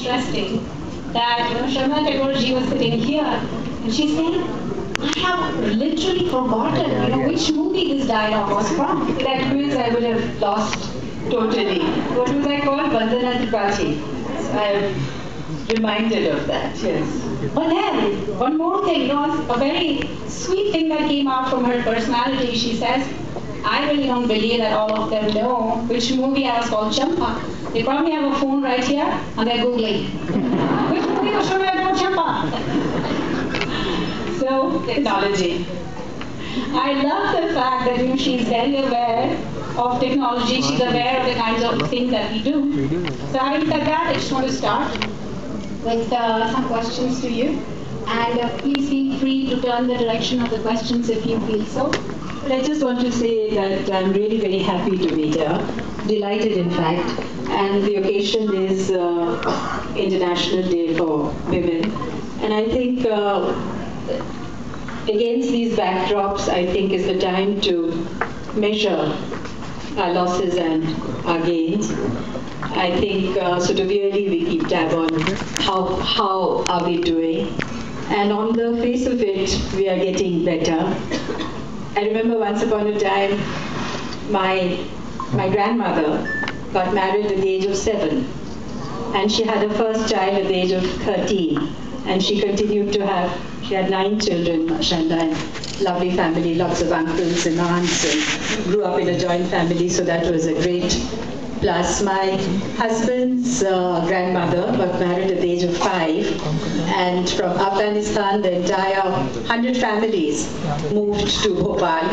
interesting that Sharmila Tagore ji was sitting here and she said, I have literally forgotten which movie this dialogue was from. That quiz I would have lost totally. What was I called? Vandana Tripathi. I'm reminded of that, yes. But then, one more thing, a very sweet thing that came out from her personality. She says, I really don't believe that all of them know which movie I was called Champa. They probably have a phone right here and they're Googling. Which movie was Sharmila called Champa? So, technology. I love the fact that she's very aware of technology. She's aware of the kinds of things that we do. So having said that, I just want to start with some questions to you. And please feel free to turn the direction of the questions if you feel so. But I just want to say that I'm really very happy to be here, delighted in fact, and the occasion is International Day for Women. And I think against these backdrops, I think is the time to measure our losses and our gains. I think severely we keep tab on how are we doing. And on the face of it, we are getting better. I remember once upon a time, my grandmother got married at the age of 7. And she had her first child at the age of 13. And she continued to she had 9 children, mashallah, and lovely family, lots of uncles and aunts, and grew up in a joint family, so that was a great plus. My husband's grandmother got married at the age of 5, and from Afghanistan, the entire 100 families moved to Bhopal,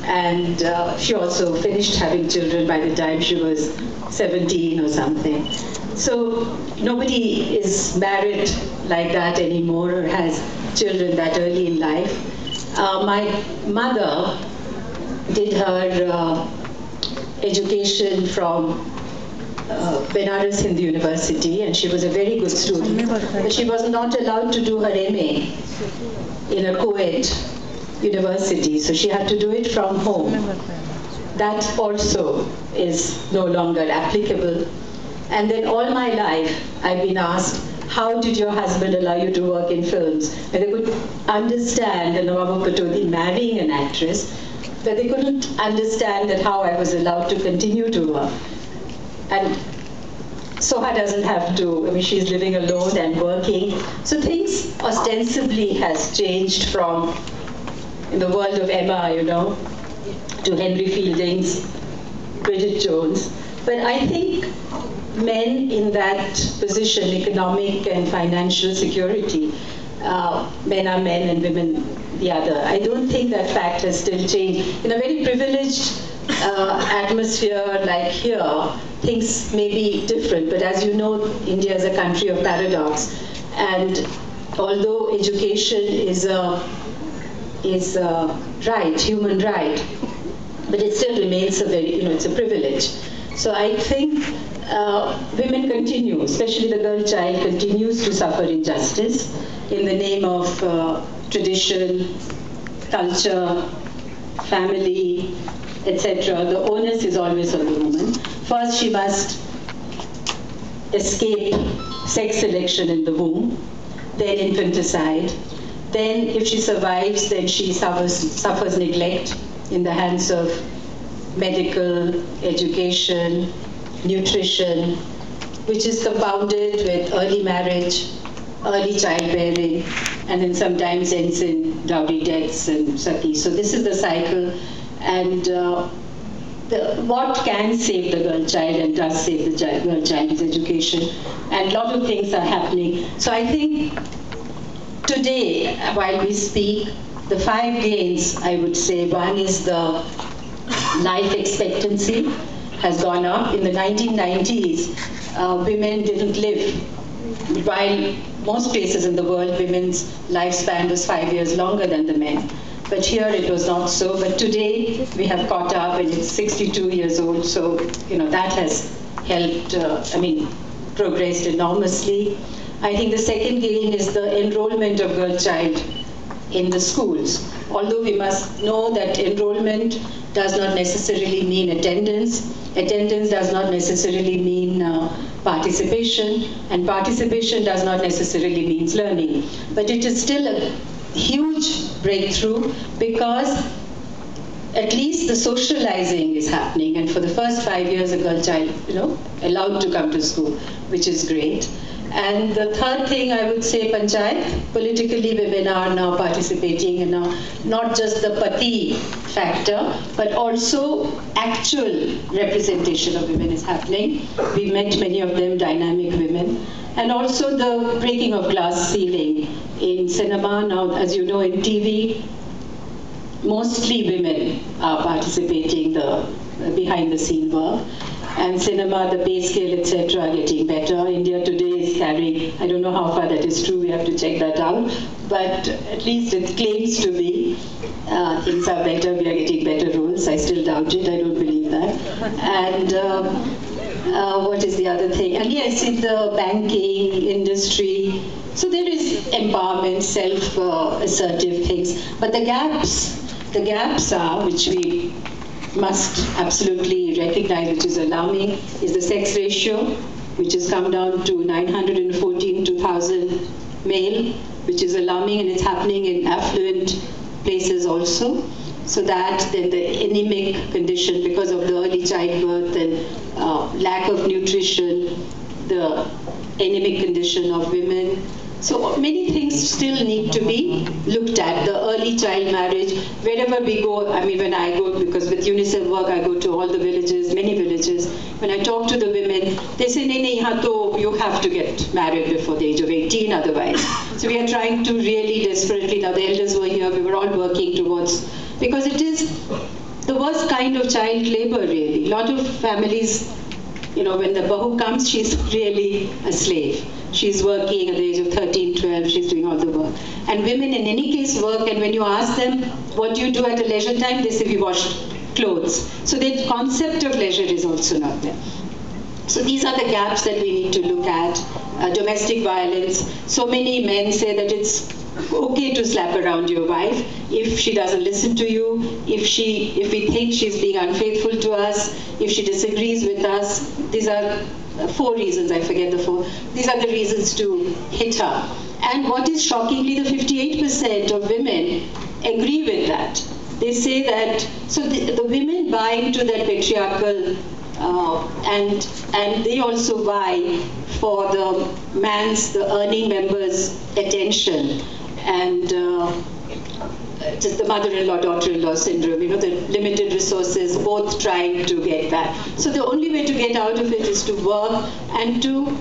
and she also finished having children by the time she was 17 or something. So nobody is married like that anymore or has children that early in life. My mother did her education from Benares Hindu University, and she was a very good student. But she was not allowed to do her MA in a co-ed university, so she had to do it from home. That also is no longer applicable. And then all my life, I've been asked, how did your husband allow you to work in films? And they could understand the Nawab Patodi marrying an actress, but they couldn't understand that how I was allowed to continue to work. And Soha doesn't have to, she's living alone and working. So things ostensibly has changed from in the world of Emma, to Henry Fielding's Bridget Jones. But I think men in that position, economic and financial security, men are men and women the other. I don't think that fact has still changed. In a very privileged atmosphere like here, things may be different, but as you know, India is a country of paradox. And although education is a right, human right, but it still remains a very, it's a privilege. So I think women continue, especially the girl child, continues to suffer injustice in the name of tradition, culture, family, etc. The onus is always on the woman. First, she must escape sex selection in the womb, then infanticide. Then, if she survives, then she suffers neglect in the hands of medical, education, nutrition, which is compounded with early marriage, early childbearing, and then sometimes ends in dowry deaths and sati. So this is the cycle, and what can save the girl child and does save the girl child is education, and a lot of things are happening. So I think today, while we speak, the 5 gains, I would say, one is the life expectancy has gone up. In the 1990s, women didn't live. While most places in the world, women's lifespan was 5 years longer than the men. But here it was not so. But today we have caught up, and it's 62 years old. So, that has helped, progressed enormously. I think the second gain is the enrollment of girl child in the schools. Although we must know that enrollment does not necessarily mean attendance. Attendance does not necessarily mean participation, and participation does not necessarily mean learning, but it is still a huge breakthrough because at least the socializing is happening, and for the first 5 years a girl child, allowed to come to school, which is great. And the third thing I would say, Panchayat, politically women are now participating, and now not just the pati factor, but also actual representation of women is happening. We met many of them, dynamic women. And also the breaking of glass ceiling in cinema. Now, as you know, in TV, mostly women are participating the behind the scene work. And cinema, the pay scale, etc. are getting better. India today is carrying, I don't know how far that is true, we have to check that out, but at least it claims to be. Things are better, we are getting better roles. I still doubt it, I don't believe that. And what is the other thing? And yes, in the banking industry, so there is empowerment, self-assertive things, but the gaps are, which we must absolutely recognize, which is alarming, is the sex ratio, which has come down to 914 to 1,000 male, which is alarming, and it's happening in affluent places also. So that, then the anemic condition because of the early childbirth and lack of nutrition, the anemic condition of women. So many things still need to be looked at. The early child marriage, wherever we go, I mean when I go, because with UNICEF work I go to all the villages, many villages, when I talk to the women, they say, nahi, yahan to you have to get married before the age of 18 otherwise. So we are trying to really desperately, now the elders were here, we were all working towards, because it is the worst kind of child labor really. A lot of families, when the bahu comes, she's really a slave. She's working at the age of 13, 12, she's doing all the work. And women in any case work, and when you ask them, what do you do at a leisure time? They say, we wash clothes. So the concept of leisure is also not there. So these are the gaps that we need to look at. Domestic violence. So many men say that it's okay to slap around your wife if she doesn't listen to you, if we think she's being unfaithful to us, if she disagrees with us. These are 4 reasons, I forget the 4. These are the reasons to hit her. And what is shockingly, the 58% of women agree with that. They say that, so the women buy into that patriarchal, and they also buy for the earning member's attention, and just the mother-in-law, daughter-in-law syndrome, the limited resources, both trying to get that. So the only way to get out of it is to work and to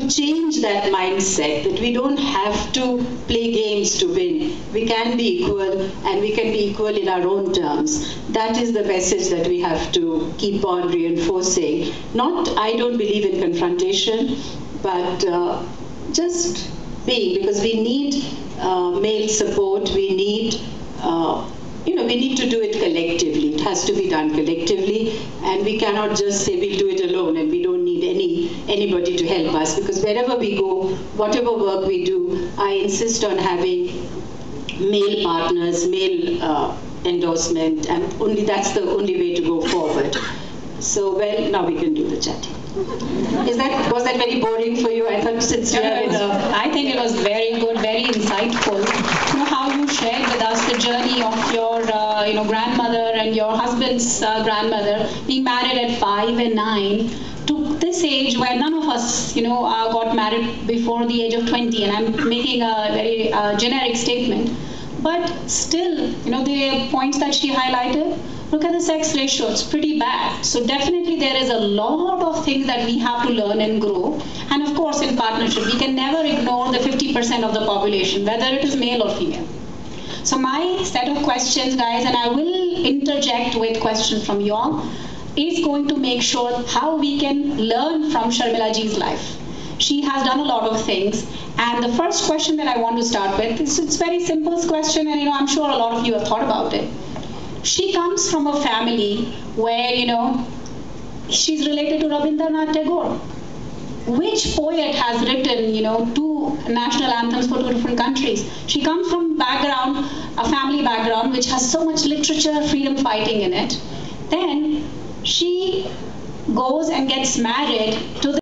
change that mindset, that we don't have to play games to win. We can be equal, and we can be equal in our own terms. That is the message that we have to keep on reinforcing. I don't believe in confrontation, but just being, because we need male support, we need we need to do it collectively. It has to be done collectively, and we cannot just say we'll do it alone and we don't need anybody to help us, because wherever we go, whatever work we do, I insist on having male partners, male endorsement, and that's the only way to go forward. So, now we can do the chatting. Was that very boring for you? I thought since I think it was very good, very insightful. How you shared with us the journey of your grandmother and your husband's grandmother being married at 5 and 9 to this age where none of us got married before the age of 20, and I'm making a very generic statement, but still the points that she highlighted. Look at the sex ratio, it's pretty bad. So definitely there is a lot of things that we have to learn and grow. And of course in partnership, we can never ignore the 50% of the population, whether it is male or female. So my set of questions, guys, and I will interject with questions from you all, is going to make sure how we can learn from Sharmila ji's life. She has done a lot of things. And the first question that I want to start with is, it's very simple question, and I'm sure a lot of you have thought about it. She comes from a family where, she's related to Rabindranath Tagore. Which poet has written, 2 national anthems for 2 different countries? She comes from a family background which has so much literature, freedom fighting in it. Then she goes and gets married to the